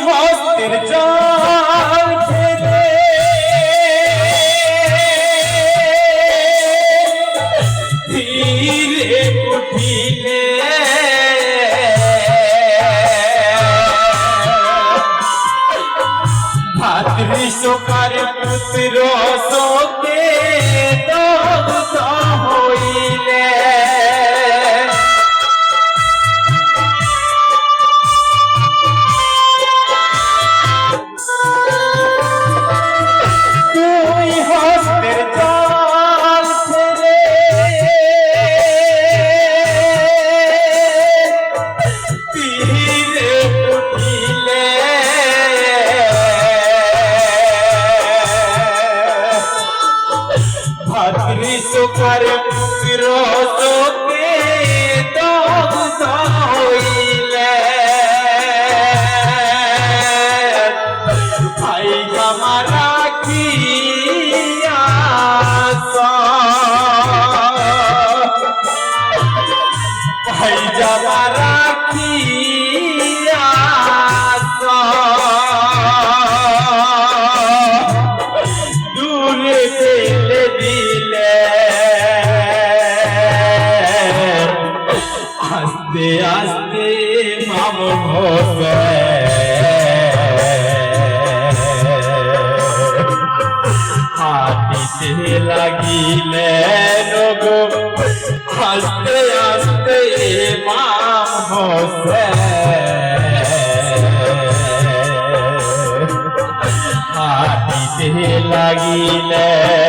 হস্তের জাল ফেলে ধীরে উঠিলে ভাতৃষকার পুত্র শোকে দগ্ধ হইলে তুই হস্তের জাল ফেলে তীরে উঠিলে ভাতৃষকার পুত্র শোকে দগ্ধ হইলে ভাই জামা রাখিয়া ভাই জামা রাখিয়া দূরে ফেলে দিলে আস্তে আস্তে মামুন হাঁটিতে লাগিলেন গো আস্তে আস্তে ইমাম হোসেন হাঁটিতে লাগিলেন